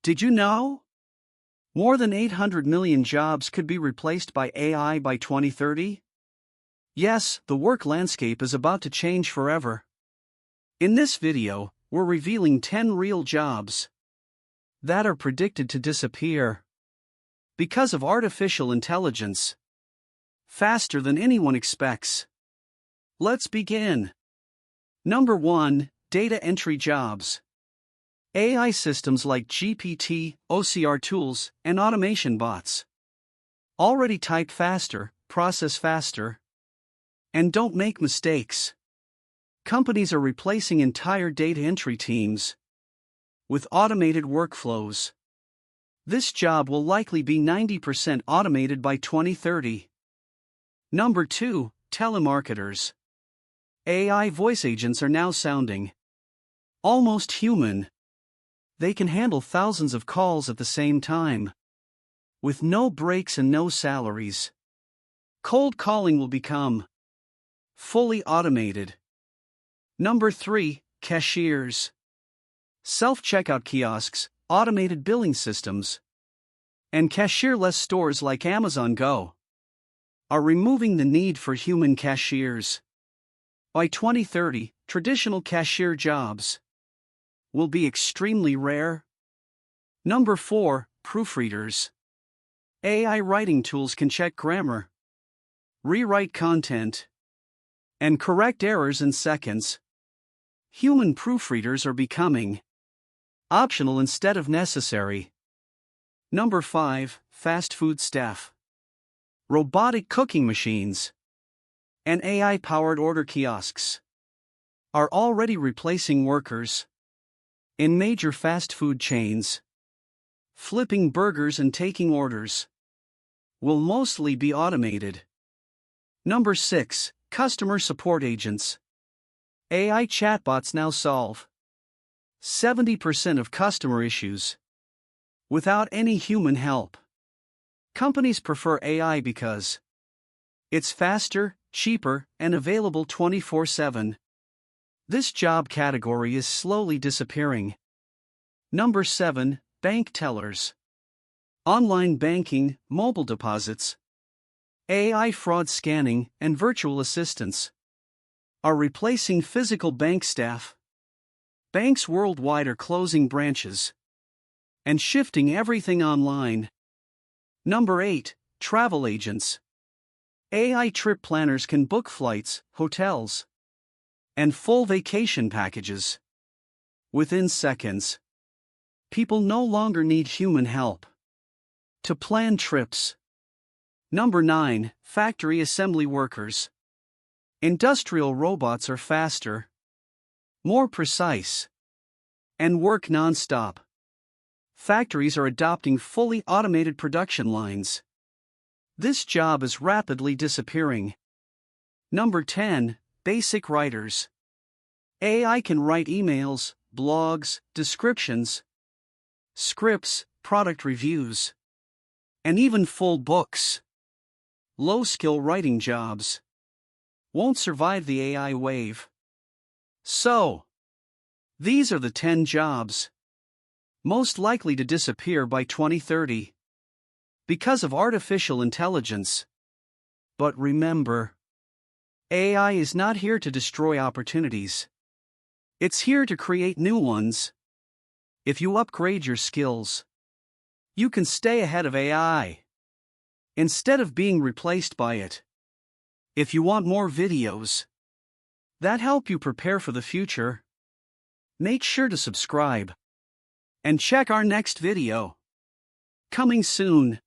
Did you know? More than 800 million jobs could be replaced by AI by 2030? Yes, the work landscape is about to change forever. In this video, we're revealing 10 real jobs that are predicted to disappear because of artificial intelligence, faster than anyone expects. Let's begin. Number 1, data entry jobs. AI systems like GPT, OCR tools, and automation bots already type faster, process faster, and don't make mistakes. Companies are replacing entire data entry teams with automated workflows. This job will likely be 90% automated by 2030. Number 2, telemarketers. AI voice agents are now sounding almost human. They can handle thousands of calls at the same time, with no breaks and no salaries. Cold calling will become fully automated. Number 3, cashiers. Self-checkout kiosks, automated billing systems, and cashier-less stores like Amazon Go are removing the need for human cashiers. By 2030, traditional cashier jobs will be extremely rare. Number 4, proofreaders. AI writing tools can check grammar, rewrite content, and correct errors in seconds. Human proofreaders are becoming optional instead of necessary. Number 5, fast food staff. Robotic cooking machines and AI-powered order kiosks are already replacing workers in major fast food chains. Flipping burgers and taking orders will mostly be automated. Number 6, customer support agents. AI chatbots now solve 70% of customer issues without any human help. Companies prefer AI because it's faster, cheaper, and available 24/7. This job category is slowly disappearing. Number 7, bank tellers. Online banking, mobile deposits, AI fraud scanning, and virtual assistants are replacing physical bank staff. Banks worldwide are closing branches and shifting everything online. Number 8, travel agents. AI trip planners can book flights, hotels, and full vacation packages within seconds. People no longer need human help to plan trips. Number 9, factory assembly workers. Industrial robots are faster, more precise, and work non-stop. Factories are adopting fully automated production lines. This job is rapidly disappearing. Number 10, basic writers. AI can write emails, blogs, descriptions, scripts, product reviews, and even full books. Low-skill writing jobs won't survive the AI wave. So, these are the 10 jobs most likely to disappear by 2030 because of artificial intelligence. But remember, AI is not here to destroy opportunities. It's here to create new ones. If you upgrade your skills, you can stay ahead of AI instead of being replaced by it. If you want more videos that help you prepare for the future, make sure to subscribe and check our next video coming soon.